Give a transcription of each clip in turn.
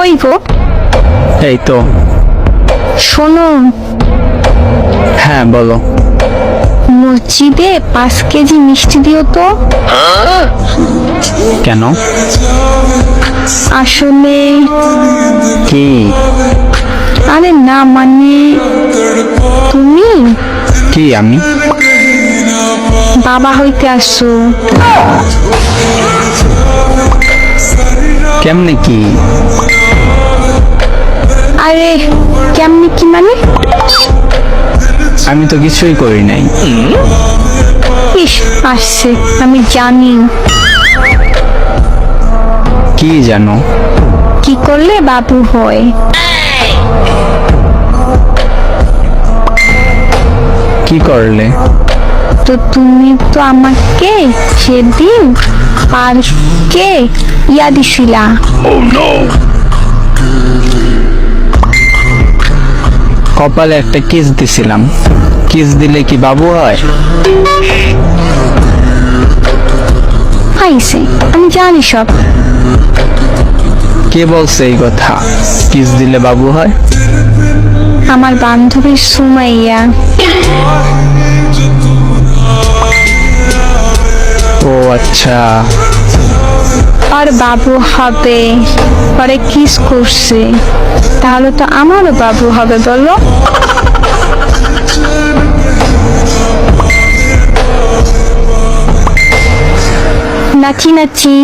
কই গো? এই তো। শোনো, হ্যাঁ বলো। মসজিদে 5 কেজি মিষ্টি দিও তো। কেন? আসলে কি? আরে না মানে তুমি কি আমি? বাবা হইতে আসছো। কেমনে কি? আরে কেমনি কি মানে? আমি তো কিছুই করি নাই। ইস, আসছে, আমি জানি। কি জানো? কি করলে বাবু হয়? কি করলে? তো তুমি তো আমাকে সেদিন পার্কে দিছিলা। কপালে একটা কিস দিছিলাম। কিস দিলে কি বাবু হয়? আইছে, আমি জানি সব। কে বলছে এই কথা? কিস দিলে বাবু হয়? আমার বান্ধবী সুমাইয়া। ও আচ্ছা। আর বাবু হবে, পরে কিস করছে, তাহলে তো আমারও বাবু হবে বলো। নাচি নাচি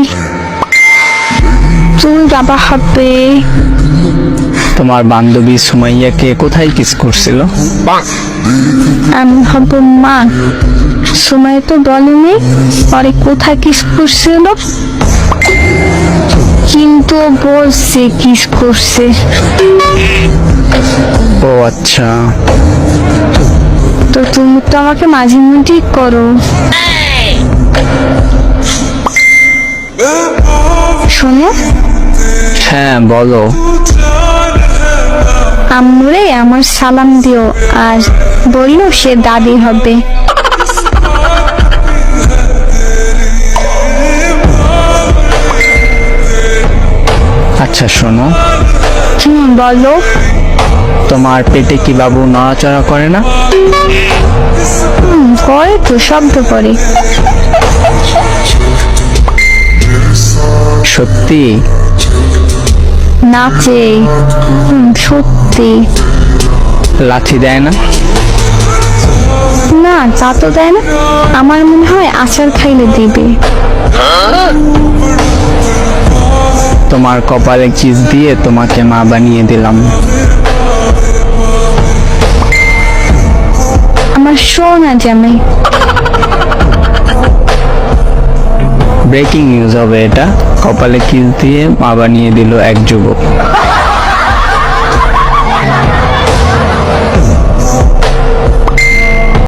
তুমি বাবা হবে। তোমার বান্ধবী সুমাইয়াকে কোথায় কিস করছিল? আমি হব মা। সময় তো বলেনি পরে কোথায় কিস করছিল, কিন্তু বলছে কিস করছে। ও আচ্ছা। তো তুমি তো আমাকে মাঝে মধ্যে করো। শোনো, হ্যাঁ বলো। আম্মুরে আমার সালাম দিও আর বললো সে দাদি হবে। আচ্ছা শোনো, বলো। তোমার পেটে কি বাবু নড়াচড়া করে না? করে তো, শব্দ করে। সত্যি? নাচে। সত্যি। লাথি দেয় না? না, তা তো দেয় না। আমার মনে হয় আচার খাইলে দিবে। তোমার কপালে কিস দিয়ে তোমাকে মা বানিয়ে দিলাম। আমার সোনা জামাই। ব্রেকিং নিউজ হবে এটা। কপালে কিস দিয়ে মা বানিয়ে দিল এক যুবক।